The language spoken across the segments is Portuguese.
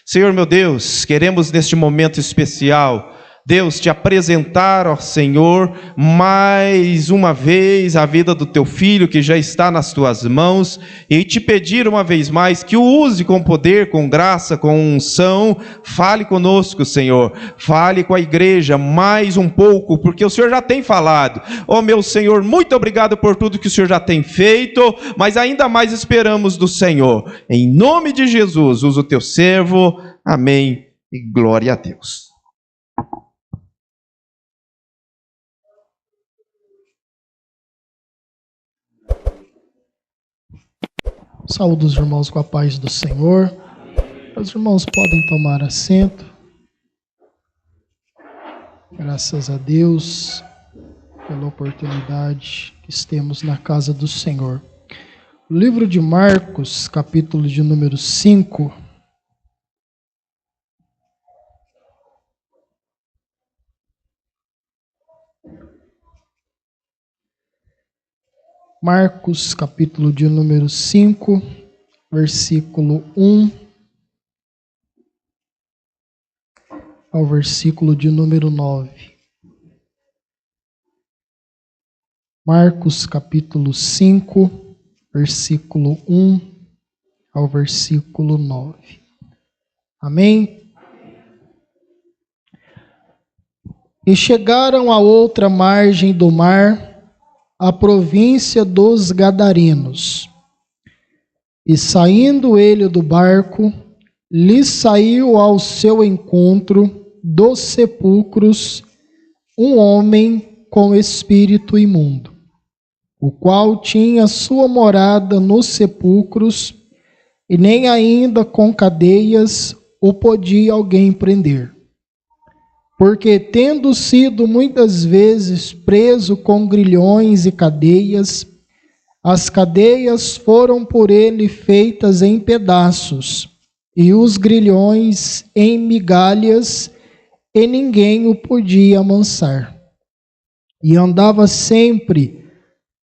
Senhor meu Deus, queremos neste momento especial, Deus, te apresentar, ó Senhor, mais uma vez a vida do teu filho que já está nas tuas mãos e te pedir uma vez mais que o use com poder, com graça, com unção. Fale conosco, Senhor, fale com a igreja mais um pouco, porque o Senhor já tem falado. Ó meu Senhor, muito obrigado por tudo que o Senhor já tem feito, mas ainda mais esperamos do Senhor. Em nome de Jesus, usa o teu servo. Amém e glória a Deus. Saúdo os irmãos com a paz do Senhor. Os irmãos podem tomar assento. Graças a Deus pela oportunidade que temos na casa do Senhor. O livro de Marcos, capítulo de número 5. Marcos, capítulo de número 5, versículo 1 ao versículo de número 9. Marcos, capítulo 5, versículo 1 ao versículo 9. Amém? E chegaram à outra margem do mar, a província dos Gadarenos. E saindo ele do barco, lhe saiu ao seu encontro dos sepulcros um homem com espírito imundo, o qual tinha sua morada nos sepulcros, e nem ainda com cadeias o podia alguém prender. Porque, tendo sido muitas vezes preso com grilhões e cadeias, as cadeias foram por ele feitas em pedaços, e os grilhões em migalhas, e ninguém o podia amansar. E andava sempre,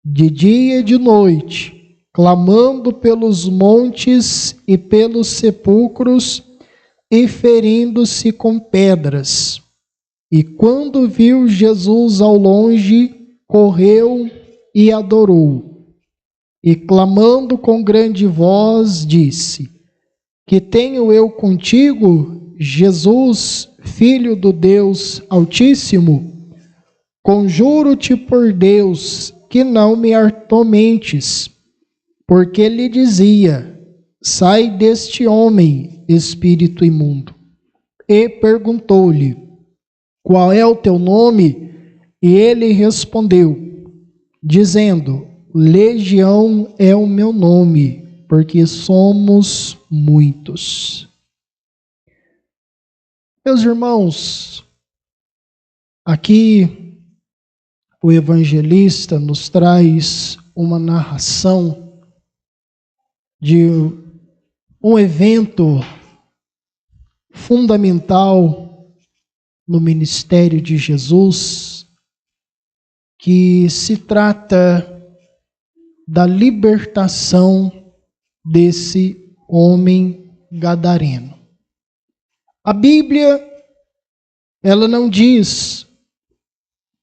de dia e de noite, clamando pelos montes e pelos sepulcros, e ferindo-se com pedras. E quando viu Jesus ao longe, correu e adorou. E clamando com grande voz, disse: Que tenho eu contigo, Jesus, Filho do Deus Altíssimo? Conjuro-te por Deus que não me atormentes. Porque lhe dizia: Sai deste homem, espírito imundo. E perguntou-lhe: Qual é o teu nome? E ele respondeu, dizendo: Legião é o meu nome, porque somos muitos. Meus irmãos, aqui o evangelista nos traz uma narração de um evento fundamental no ministério de Jesus, que se trata da libertação desse homem gadareno. A Bíblia, ela não diz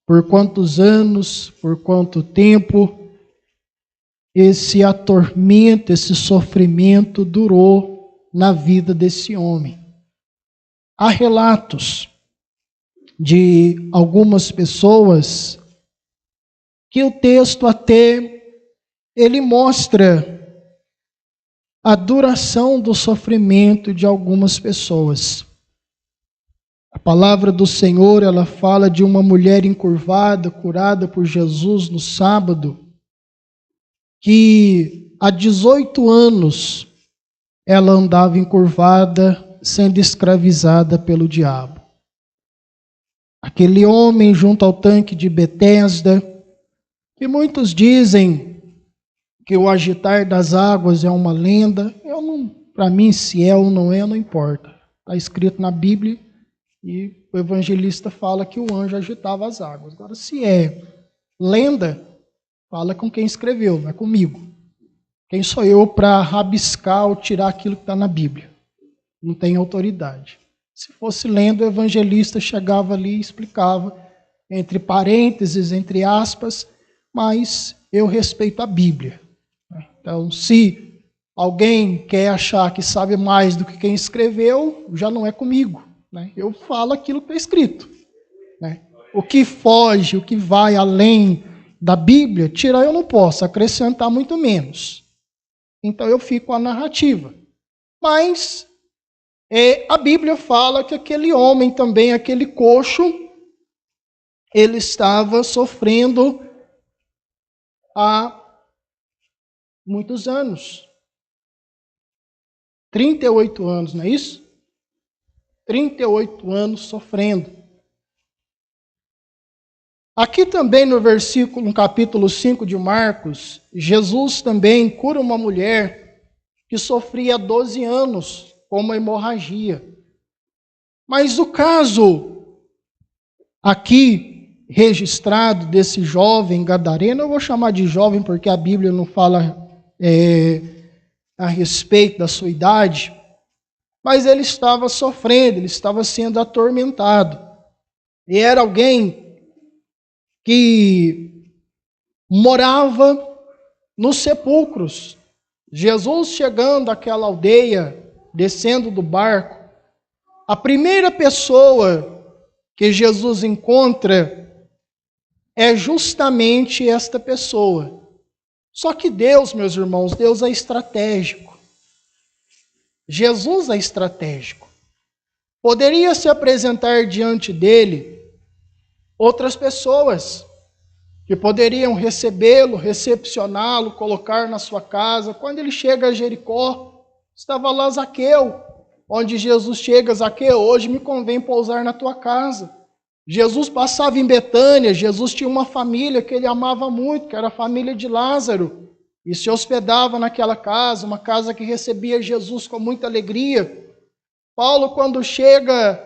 por quantos anos, por quanto tempo esse atormento, esse sofrimento durou na vida desse homem. Há relatos de algumas pessoas que o texto até ele mostra a duração do sofrimento de algumas pessoas. A palavra do Senhor, ela fala de uma mulher encurvada, curada por Jesus no sábado, que há 18 anos ela andava encurvada, sendo escravizada pelo diabo. Aquele homem junto ao tanque de Betesda, que muitos dizem que o agitar das águas é uma lenda. Para mim, se é ou não é, não importa. Está escrito na Bíblia e o evangelista fala que o anjo agitava as águas. Agora, se é lenda, fala com quem escreveu, não é comigo. Quem sou eu para rabiscar ou tirar aquilo que está na Bíblia? não tem autoridade. Se fosse lendo, o evangelista chegava ali e explicava, entre parênteses, entre aspas, mas eu respeito a Bíblia. Então, se alguém quer achar que sabe mais do que quem escreveu, já não é comigo. Eu falo aquilo que está escrito. O que foge, o que vai além da Bíblia, tirar eu não posso, acrescentar muito menos. Então eu fico com a narrativa. Mas a Bíblia fala que aquele homem também, aquele coxo, ele estava sofrendo há muitos anos. 38 anos, não é isso? 38 anos sofrendo. Aqui também no capítulo 5 de Marcos, Jesus também cura uma mulher que sofria 12 anos com uma hemorragia. Mas o caso aqui registrado desse jovem gadareno, eu vou chamar de jovem porque a Bíblia não fala a respeito da sua idade, mas ele estava sofrendo, ele estava sendo atormentado. E era alguém que morava nos sepulcros. Jesus chegando àquela aldeia, descendo do barco, a primeira pessoa que Jesus encontra é justamente esta pessoa. Só que Deus, meus irmãos, Deus é estratégico. Jesus é estratégico. Poderia se apresentar diante dele outras pessoas que poderiam recebê-lo, recepcioná-lo, colocar na sua casa. Quando ele chega a Jericó, estava lá Zaqueu, onde Jesus chega: Zaqueu, hoje me convém pousar na tua casa. Jesus passava em Betânia, Jesus tinha uma família que ele amava muito, que era a família de Lázaro, e se hospedava naquela casa, uma casa que recebia Jesus com muita alegria. Paulo, quando chega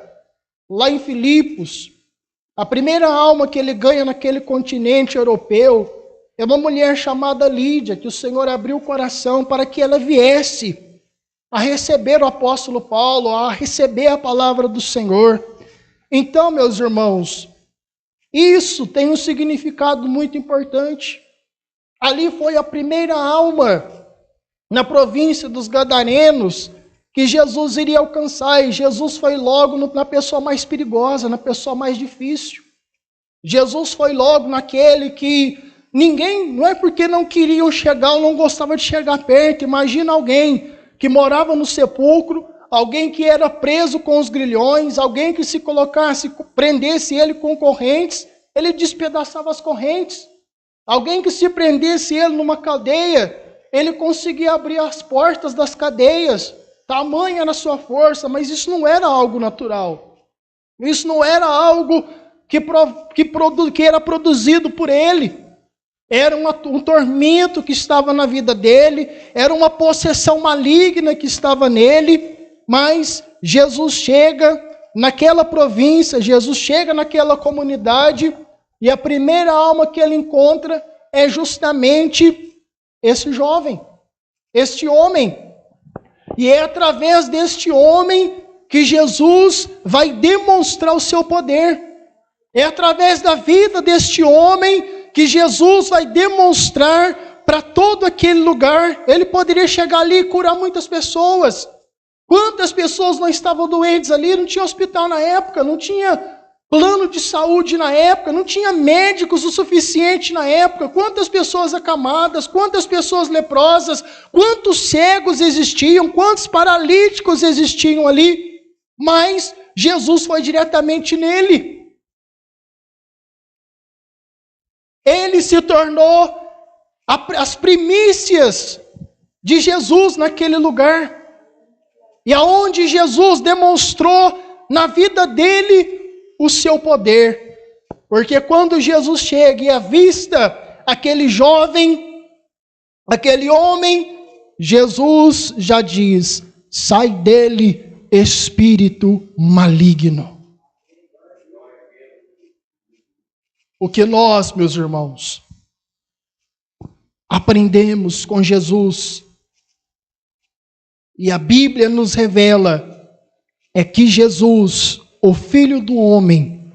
lá em Filipos, a primeira alma que ele ganha naquele continente europeu é uma mulher chamada Lídia, que o Senhor abriu o coração para que ela viesse a receber o apóstolo Paulo, a receber a palavra do Senhor. Então, meus irmãos, isso tem um significado muito importante. Ali foi a primeira alma na província dos Gadarenos que Jesus iria alcançar, e Jesus foi logo na pessoa mais perigosa, na pessoa mais difícil. Jesus foi logo naquele que ninguém, não é porque não queriam chegar ou não gostavam de chegar perto. Imagina alguém que morava no sepulcro, alguém que era preso com os grilhões, alguém que se colocasse, prendesse ele com correntes, ele despedaçava as correntes. Alguém que se prendesse ele numa cadeia, ele conseguia abrir as portas das cadeias. Tamanha era a sua força, mas isso não era algo natural. Isso não era algo que era produzido por ele. Era um tormento que estava na vida dele, era uma possessão maligna que estava nele, mas Jesus chega naquela província, Jesus chega naquela comunidade, e a primeira alma que ele encontra é justamente esse jovem, este homem. E é através deste homem que Jesus vai demonstrar o seu poder. É através da vida deste homem que Jesus vai demonstrar para todo aquele lugar. Ele poderia chegar ali e curar muitas pessoas. Quantas pessoas não estavam doentes ali? Não tinha hospital na época, não tinha plano de saúde na época, não tinha médicos o suficiente na época. Quantas pessoas acamadas, quantas pessoas leprosas, quantos cegos existiam, quantos paralíticos existiam ali. Mas Jesus foi diretamente nele. Ele se tornou as primícias de Jesus naquele lugar. E aonde Jesus demonstrou na vida dele o seu poder. Porque quando Jesus chega e avista aquele jovem, aquele homem, Jesus já diz: sai dele, espírito maligno. O que nós, meus irmãos, aprendemos com Jesus, e a Bíblia nos revela é que Jesus, o Filho do Homem,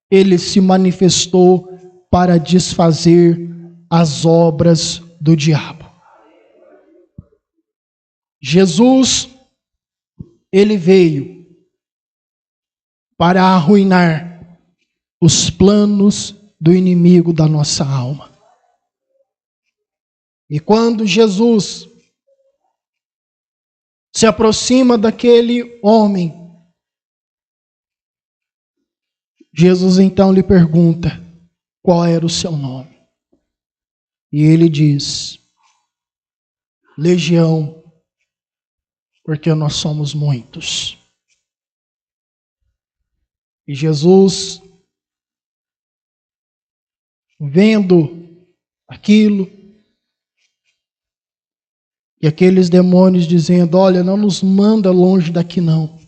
ele se manifestou para desfazer as obras do diabo. Jesus, ele veio para arruinar os planos do inimigo da nossa alma. E quando Jesus se aproxima daquele homem, Jesus então lhe pergunta qual era o seu nome. E ele diz: Legião, porque nós somos muitos. E Jesus, vendo aquilo, e aqueles demônios dizendo: olha, não nos manda longe daqui não.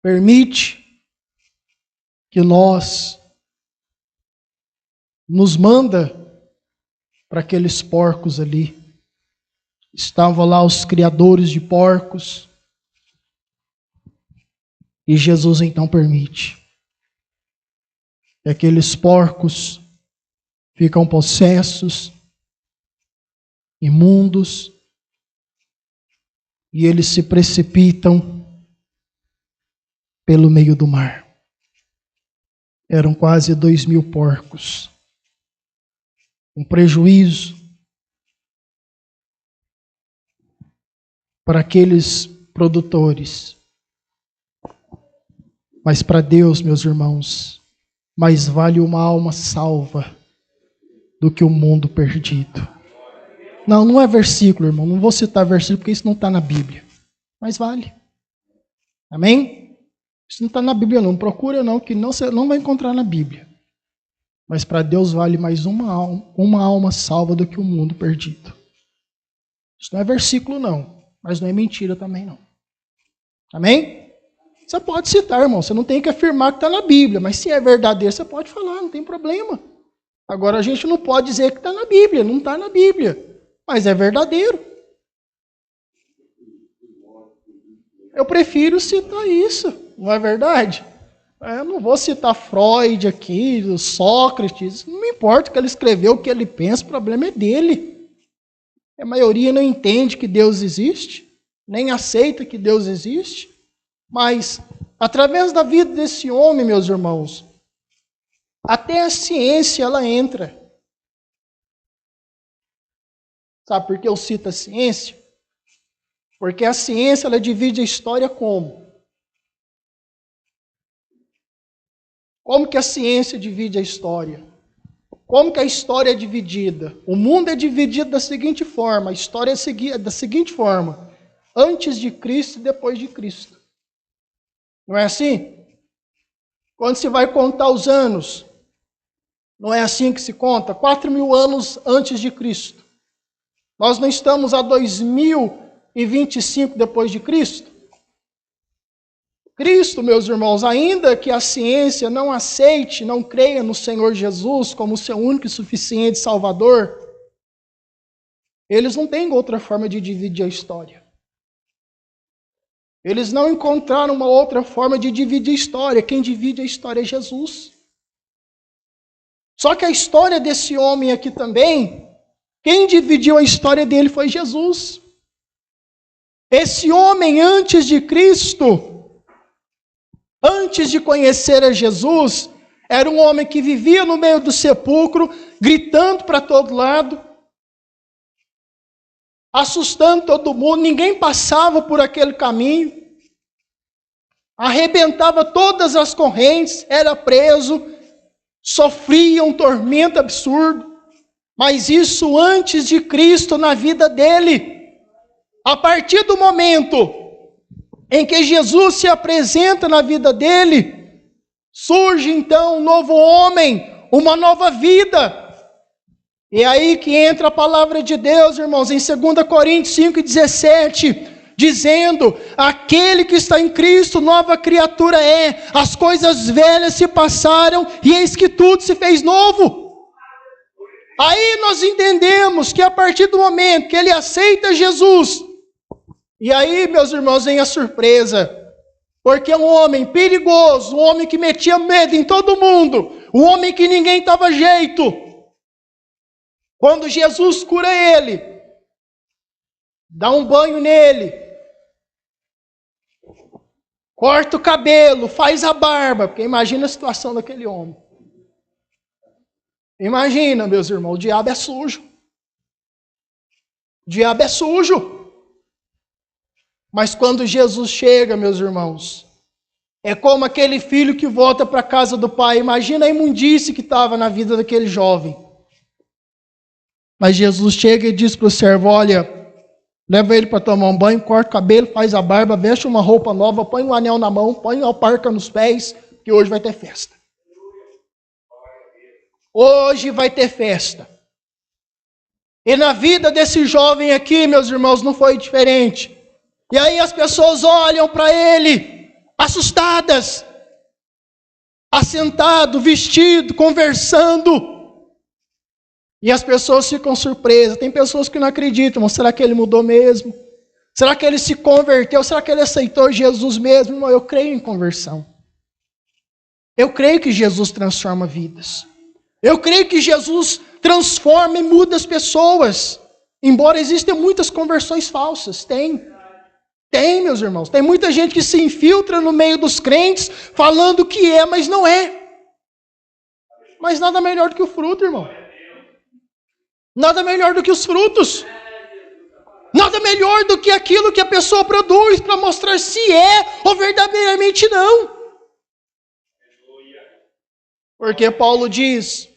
Permite que nos manda para aqueles porcos ali. Estavam lá os criadores de porcos. E Jesus então permite que aqueles porcos ficam possessos, imundos, e eles se precipitam pelo meio do mar. Eram quase 2.000 porcos. Um prejuízo para aqueles produtores. Mas para Deus, meus irmãos, mais vale uma alma salva do que o mundo perdido. Não é versículo, irmão. Não vou citar versículo porque isso não está na Bíblia. Mas vale. Amém? Isso não está na Bíblia não. Procura não, que você não vai encontrar na Bíblia. Mas para Deus vale mais uma alma salva do que o mundo perdido. Isso não é versículo não. Mas não é mentira também não. Amém? Você pode citar, irmão. Você não tem que afirmar que está na Bíblia. Mas se é verdadeiro, você pode falar. Não tem problema. Agora a gente não pode dizer que está na Bíblia. Não está na Bíblia. Mas é verdadeiro. Eu prefiro citar isso. Não é verdade? Eu não vou citar Freud aqui, Sócrates. Não me importa o que ele escreveu, o que ele pensa. O problema é dele. A maioria não entende que Deus existe. Nem aceita que Deus existe. Mas, através da vida desse homem, meus irmãos, até a ciência ela entra. Sabe por que eu cito a ciência? Porque a ciência ela divide a história como? Como que a ciência divide a história? Como que a história é dividida? O mundo é dividido da seguinte forma, a história é da seguinte forma: antes de Cristo e depois de Cristo. Não é assim? Quando se vai contar os anos, não é assim que se conta? 4.000 anos antes de Cristo. Nós não estamos a 2025 depois de Cristo? Cristo, meus irmãos, ainda que a ciência não aceite, não creia no Senhor Jesus como seu único e suficiente Salvador, eles não têm outra forma de dividir a história. Eles não encontraram uma outra forma de dividir a história. Quem divide a história é Jesus. Só que a história desse homem aqui também, quem dividiu a história dele foi Jesus. Esse homem antes de Cristo, antes de conhecer a Jesus, era um homem que vivia no meio do sepulcro, gritando para todo lado, assustando todo mundo, ninguém passava por aquele caminho, arrebentava todas as correntes, era preso, sofria um tormento absurdo, mas isso antes de Cristo na vida dele. A partir do momento em que Jesus se apresenta na vida dele, surge então um novo homem, uma nova vida. E é aí que entra a palavra de Deus, irmãos, em 2 Coríntios 5,17, dizendo: aquele que está em Cristo, nova criatura é, as coisas velhas se passaram, e eis que tudo se fez novo. Aí nós entendemos que a partir do momento que ele aceita Jesus, E aí, meus irmãos, vem a surpresa. Porque um homem perigoso, um homem que metia medo em todo mundo, um homem que ninguém dava jeito. Quando Jesus cura ele, dá um banho nele, corta o cabelo, faz a barba, porque imagina a situação daquele homem. Imagina, meus irmãos, o diabo é sujo. O diabo é sujo. Mas quando Jesus chega, meus irmãos, é como aquele filho que volta para a casa do pai. Imagina a imundície que estava na vida daquele jovem. Mas Jesus chega e diz para o servo, olha, leva ele para tomar um banho, corta o cabelo, faz a barba, veste uma roupa nova, põe um anel na mão, põe uma parca nos pés, que hoje vai ter festa. Hoje vai ter festa. E na vida desse jovem aqui, meus irmãos, não foi diferente. E aí as pessoas olham para ele, assustadas, assentado, vestido, conversando. E as pessoas ficam surpresas. Tem pessoas que não acreditam, mas será que ele mudou mesmo? Será que ele se converteu? Será que ele aceitou Jesus mesmo? Irmão, eu creio em conversão. Eu creio que Jesus transforma vidas. Eu creio que Jesus transforma e muda as pessoas. Embora existam muitas conversões falsas, tem, meus irmãos. Tem muita gente que se infiltra no meio dos crentes, falando que é, mas não é. Mas nada melhor do que o fruto, irmão. Nada melhor do que os frutos. Nada melhor do que aquilo que a pessoa produz para mostrar se é ou verdadeiramente não. Porque Paulo diz,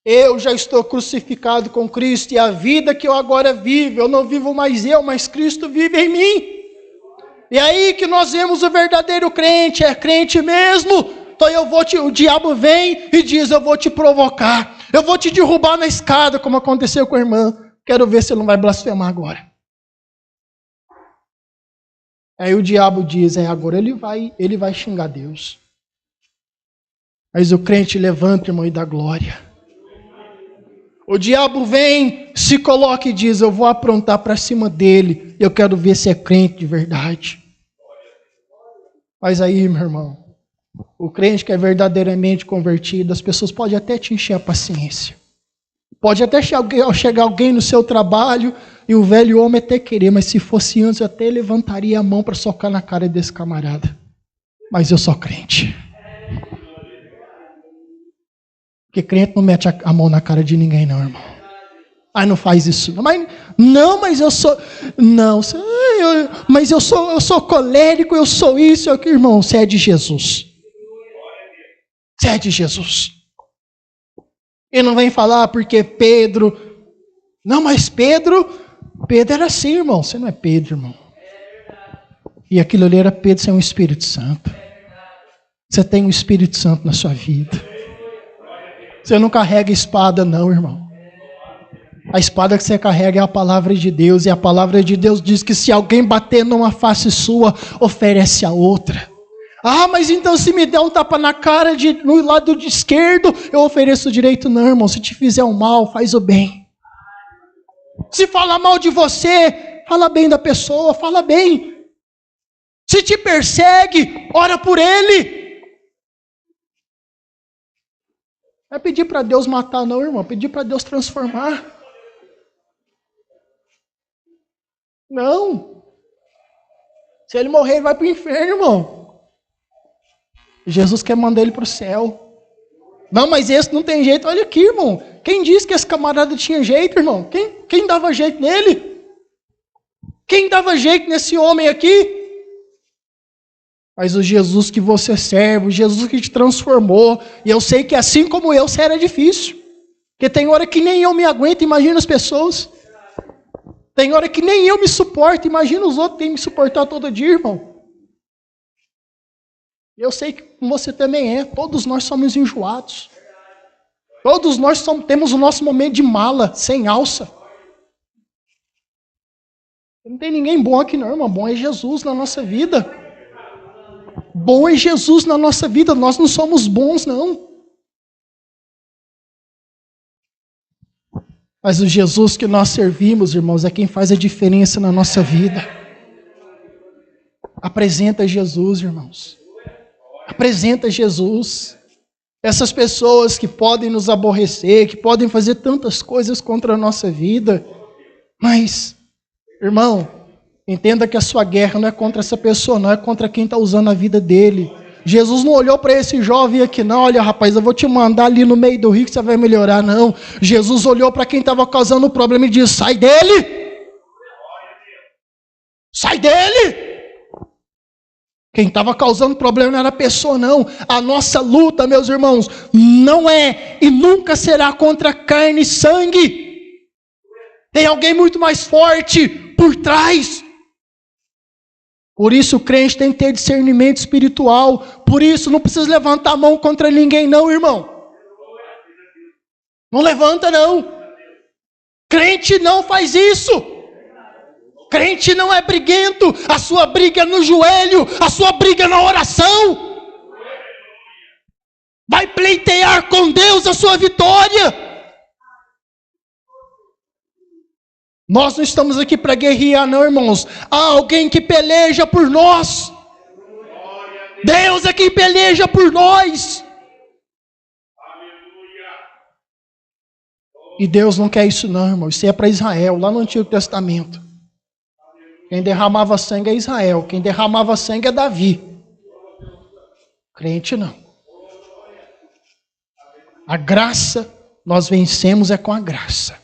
eu já estou crucificado com Cristo e a vida que eu agora vivo, eu não vivo mais eu, mas Cristo vive em mim. E aí que nós vemos o verdadeiro crente, é crente mesmo. Então o diabo vem e diz, eu vou te provocar, eu vou te derrubar na escada, como aconteceu com a irmã. Quero ver se ele não vai blasfemar agora. Aí o diabo diz, agora ele vai xingar Deus. Mas o crente levanta, irmão, e dá glória. O diabo vem, se coloca e diz, eu vou aprontar para cima dele, eu quero ver se é crente de verdade. Mas aí, meu irmão, o crente que é verdadeiramente convertido, as pessoas podem até te encher a paciência. Pode até chegar alguém no seu trabalho e o velho homem até querer, mas se fosse antes eu até levantaria a mão para socar na cara desse camarada. Mas eu sou crente. Porque crente não mete a mão na cara de ninguém, não, irmão. Ai, não faz isso. Mas eu sou. Não, mas eu sou colérico, eu sou isso, eu aquilo, irmão. Você é de Jesus. Você é de Jesus. E não vem falar porque Pedro. Não, mas Pedro era assim, irmão. Você não é Pedro, irmão. E aquilo ali era Pedro sem o Espírito Santo. Você tem o Espírito Santo na sua vida. Você não carrega espada, não, irmão. A espada que você carrega é a palavra de Deus. E a palavra de Deus diz que se alguém bater numa face sua, oferece a outra. Ah, mas então se me der um tapa na cara no lado esquerdo, eu ofereço o direito. Não, irmão. Se te fizer um mal, faz o bem. Se falar mal de você, fala bem da pessoa, fala bem. Se te persegue, ora por ele. Não é pedir para Deus matar, não, irmão. É pedir para Deus transformar. Não. Se ele morrer, ele vai para o inferno, irmão. Jesus quer mandar ele para o céu. Não, mas esse não tem jeito. Olha aqui, irmão. Quem disse que esse camarada tinha jeito, irmão? Quem dava jeito nele? Quem dava jeito nesse homem aqui? Mas o Jesus que você serve, o Jesus que te transformou, e eu sei que assim como eu, você era difícil. Porque tem hora que nem eu me aguento, imagina as pessoas. Tem hora que nem eu me suporto, imagina os outros que têm que me suportar todo dia, irmão. Eu sei que você também é, todos nós somos enjoados. Todos nós temos o nosso momento de mala, sem alça. Não tem ninguém bom aqui não, irmão, bom é Jesus na nossa vida. Bom é Jesus na nossa vida, nós não somos bons, não. Mas o Jesus que nós servimos, irmãos, é quem faz a diferença na nossa vida. Apresenta Jesus, irmãos. Apresenta Jesus. Essas pessoas que podem nos aborrecer, que podem fazer tantas coisas contra a nossa vida, mas, irmão, entenda que a sua guerra não é contra essa pessoa, não é contra quem está usando a vida dele. Jesus não olhou para esse jovem aqui, não, olha rapaz, eu vou te mandar ali no meio do rio que você vai melhorar, não. Jesus olhou para quem estava causando o problema e disse, sai dele! Sai dele! Quem estava causando problema não era a pessoa, não. A nossa luta, meus irmãos, não é e nunca será contra carne e sangue. Tem alguém muito mais forte por trás. Por isso o crente tem que ter discernimento espiritual. Por isso não precisa levantar a mão contra ninguém, não, irmão. Não levanta, não. Crente não faz isso. Crente não é briguento, a sua briga é no joelho, a sua briga é na oração. Vai pleitear com Deus a sua vitória. Nós não estamos aqui para guerrear, não, irmãos. Há alguém que peleja por nós. Deus é quem peleja por nós. E Deus não quer isso, não, irmão. Isso é para Israel, lá no Antigo Testamento. Quem derramava sangue é Israel. Quem derramava sangue é Davi. Crente não. A graça, nós vencemos é com a graça.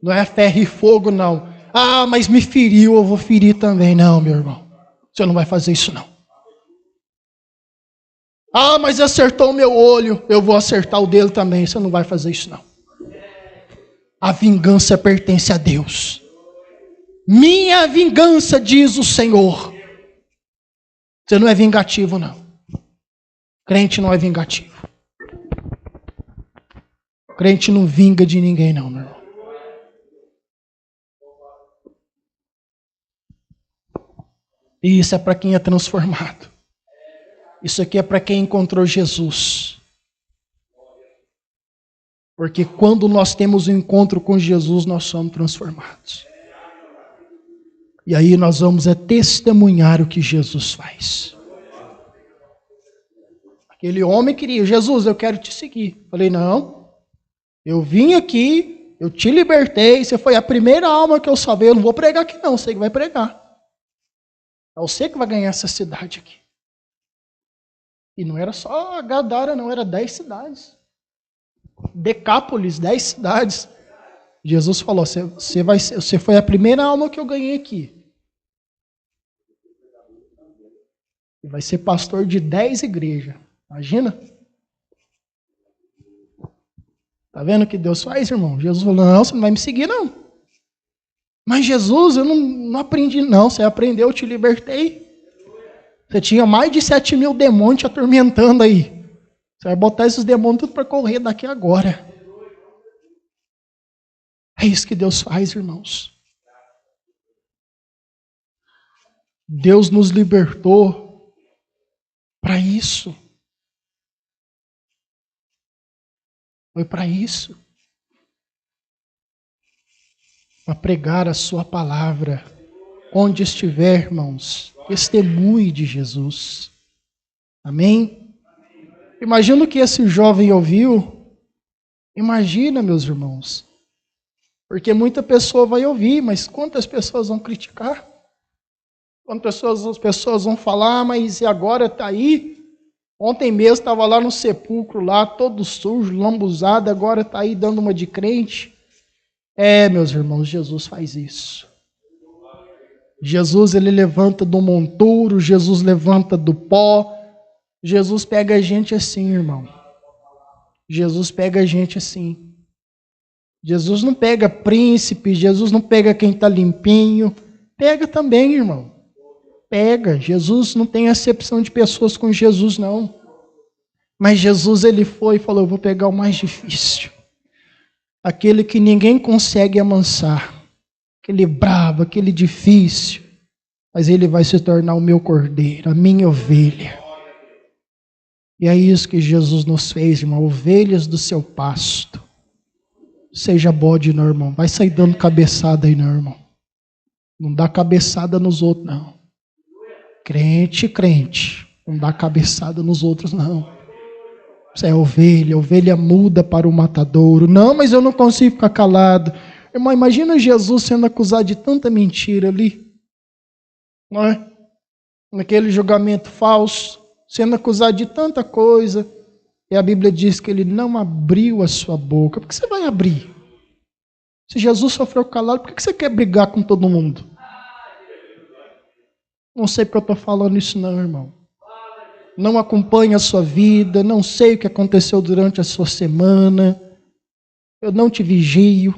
Não é ferro e fogo, não. Ah, mas me feriu, eu vou ferir também. Não, meu irmão. Você não vai fazer isso, não. Ah, mas acertou o meu olho, eu vou acertar o dele também. Você não vai fazer isso, não. A vingança pertence a Deus. Minha vingança, diz o Senhor. Você não é vingativo, não. Crente não é vingativo. Crente não vinga de ninguém, não, meu irmão. E isso é para quem é transformado. Isso aqui é para quem encontrou Jesus. Porque quando nós temos um encontro com Jesus, nós somos transformados. E aí nós vamos testemunhar o que Jesus faz. Aquele homem queria, Jesus, eu quero te seguir. Falei, não, eu vim aqui, eu te libertei, você foi a primeira alma que eu salvei, eu não vou pregar aqui não, você que vai pregar. É você que vai ganhar essa cidade aqui. E não era só Gadara, não, era 10 cidades. Decápolis, 10 cidades. Jesus falou, você foi a primeira alma que eu ganhei aqui. E vai ser pastor de 10 igrejas. Imagina? Tá vendo o que Deus faz, irmão? Jesus falou, não, você não vai me seguir, não. Mas Jesus, eu não aprendi, não. Você aprendeu, eu te libertei. Você tinha mais de 7.000 demônios te atormentando aí. Você vai botar esses demônios tudo para correr daqui agora. É isso que Deus faz, irmãos. Deus nos libertou para isso. Foi para isso. Para pregar a sua palavra. Onde estiver, irmãos, testemunhe de Jesus. Amém? Imagina o que esse jovem ouviu. Imagina, meus irmãos. Porque muita pessoa vai ouvir, mas quantas pessoas vão criticar? Quantas pessoas vão falar, mas e agora está aí? Ontem mesmo estava lá no sepulcro, lá todo sujo, lambuzado, agora está aí dando uma de crente. É, meus irmãos, Jesus faz isso. Jesus, ele levanta do monturo, Jesus levanta do pó. Jesus pega a gente assim, irmão. Jesus pega a gente assim. Jesus não pega príncipe, Jesus não pega quem está limpinho. Pega também, irmão. Pega. Jesus não tem acepção de pessoas com Jesus, não. Mas Jesus, ele foi e falou, eu vou pegar o mais difícil. Aquele que ninguém consegue amansar. Aquele bravo, aquele difícil. Mas ele vai se tornar o meu cordeiro, a minha ovelha. E é isso que Jesus nos fez, irmão. Ovelhas do seu pasto. Seja bode, não, irmão. Vai sair dando cabeçada aí, não, irmão. Não dá cabeçada nos outros, não. Crente, não dá cabeçada nos outros, não. Você é ovelha, ovelha muda para o matadouro. Não, mas eu não consigo ficar calado. Irmão, imagina Jesus sendo acusado de tanta mentira ali. Não é? Naquele julgamento falso, sendo acusado de tanta coisa. E a Bíblia diz que ele não abriu a sua boca. Por que você vai abrir? Se Jesus sofreu calado, por que você quer brigar com todo mundo? Não sei porque eu estou falando isso não, irmão. Não acompanho a sua vida, não sei o que aconteceu durante a sua semana. Eu não te vigio,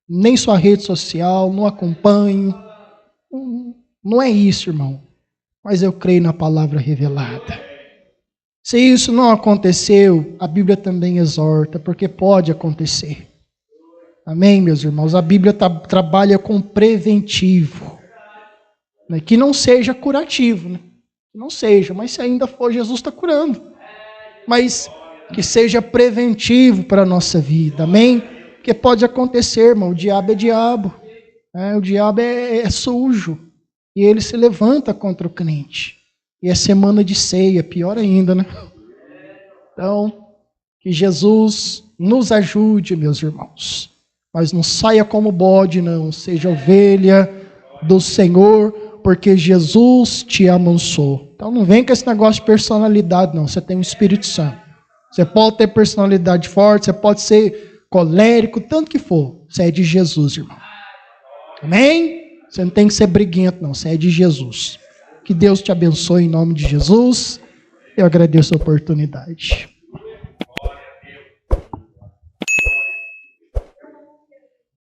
nem sua rede social, não acompanho. Não é isso, irmão. Mas eu creio na palavra revelada. Se isso não aconteceu, a Bíblia também exorta, porque pode acontecer. Amém, meus irmãos? A Bíblia trabalha com preventivo. Né? Que não seja curativo, né? Não seja, mas se ainda for, Jesus está curando. Mas que seja preventivo para a nossa vida, amém? Porque pode acontecer, irmão, o diabo é diabo. O diabo é sujo. E ele se levanta contra o crente. E é semana de ceia, pior ainda, né? Então, que Jesus nos ajude, meus irmãos. Mas não saia como bode, não. Seja ovelha do Senhor, porque Jesus te amansou. Então não vem com esse negócio de personalidade, não. Você tem o Espírito Santo. Você pode ter personalidade forte, você pode ser colérico, tanto que for. Você é de Jesus, irmão. Amém? Você não tem que ser briguento, não. Você é de Jesus. Que Deus te abençoe em nome de Jesus. Eu agradeço a oportunidade.